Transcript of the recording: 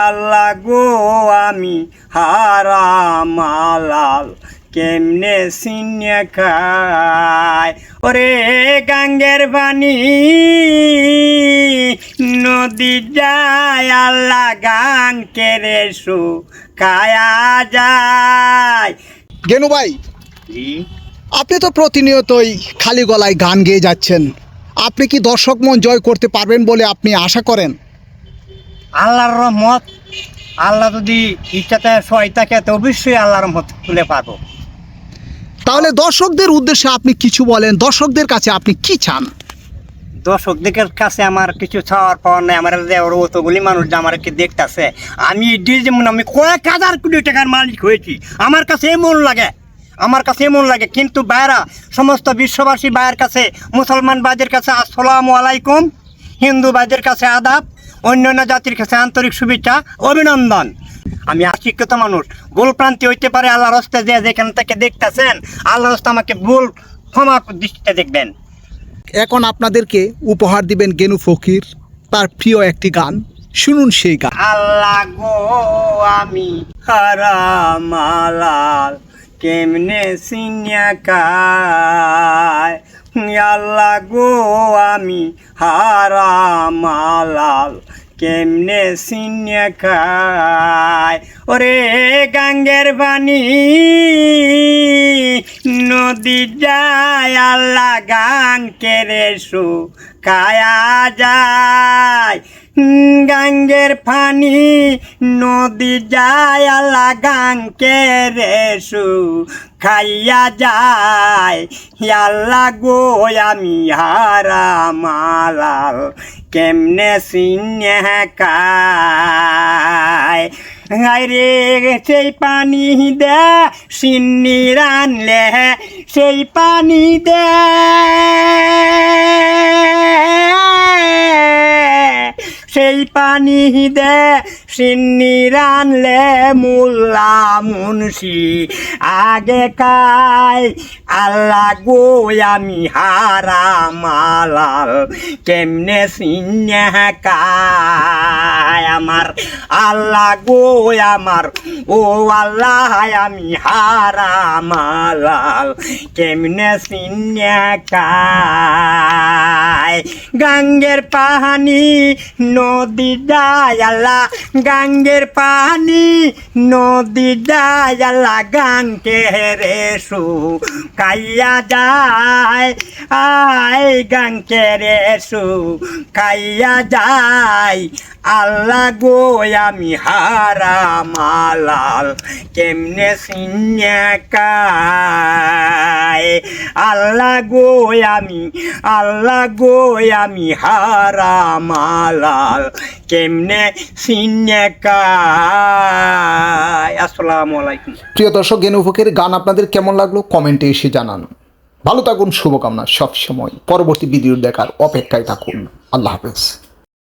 আল্লাহ গো আমি হারাম হালাল কেমনে সিনে খাই। ওরে গাঙ্গের পানি নদী যায় আল্লাহ গান কেড়ে খায়া যায়। গেনু ভাই, জি আপনি তো প্রতিনিয়তই খালি গলায় গান গেয়ে যাচ্ছেন, আপনি কি দর্শক মন জয় করতে পারবেন বলে আপনি আশা করেন? আল্লাহর রহমত, আল্লাহ যদি ইচ্ছাতে সহায় থাকে তো অবশ্যই আল্লাহর রহমত তুলে পাবো। তাহলে দর্শকদের উদ্দেশ্যে আপনি কিছু বলেন, দর্শকদের কাছে আপনি কি চান? দর্শকদের কাছে আমার কিছু ছাওয়ার পাওয়ার নেই। আমার যে অতগুলি মানুষ যে আমার দেখতেছে, আমি যেমন আমি কয়েক হাজার কোটি টাকার মালিক হয়েছি, আমার কাছে এমন লাগে, আমার কাছে এমন লাগে। কিন্তু বাইরা সমস্ত বিশ্ববাসী ভাইয়ের কাছে, মুসলমান ভাইদের কাছে আসসালামু আলাইকুম, হিন্দু ভাইদের কাছে আদাব, অন্যান্য জাতির কাছে আন্তরিক শুভেচ্ছা অভিনন্দন। আমি অশিক্ষিত মানুষ, ভুল প্রান্তি হইতে পারে। আল্লাহর হস্তে যে যেখান থেকে দেখতেছেন, আল্লাহর হস্তে আমাকে ভুল ক্ষমা দৃষ্টিতে দেখবেন। এখন আপনাদেরকে উপহার দিবেন গেনু ফকির তার প্রিয় একটি গান, শুনুন সেই গান। আল্লাহ গো আমি হারাম হালাল কেমনে সিনিয়া খাই। আল্লাহ গো আমি হারাম হালাল কেমনে সিনিয়া খাই। ওরে গাঙ্গের পানি নদী যায় আল্লাহ গান কেড়ে খায়া যায়। গাঙ্গের পানি নদী যায় আল্লাহ গান কেড়ে খাইয়া যায়। আল্লাহ গো আমি হারাম হালাল কেমনে সিনে খাই। রে সেই পানি দে সিন্নি রানলে, সেই পানি দে সেই পানি দে সিন্নি রানলে মোল্লা মুন্সি আগে খাই। আল্লাহ গো আমি হারাম হালাল কেমনে সিনে খাই। আমার আল্লাহ গো আমার, ও আল্লাহ আমি হারাম হালাল কেমনে সিনে খাই। গাঙ্গের পানি নদী যায় আল্লাহ, গাঙ্গের পানি নদী যায় আল্লাহ গান কেড়ে খাইয়া যায়। আয় গান কেড়ে খাইয়া যায়। আল্লাহ গো আমি হারাম হালাল কেমনে সিনে খাই। আল্লাহ গো আমি, আল্লাহ গো আমি হারাম হালাল কেমনে সিনে খাই। আসসালামু আলাইকুম। প্রিয় দর্শক, গেনু ফকির গান আপনাদের কেমন লাগলো কমেন্টে এসে জানান। ভালো থাকুন, শুভকামনা সবসময়। পরবর্তী ভিডিও দেখার অপেক্ষায় থাকুন। আল্লাহ হাফেজ।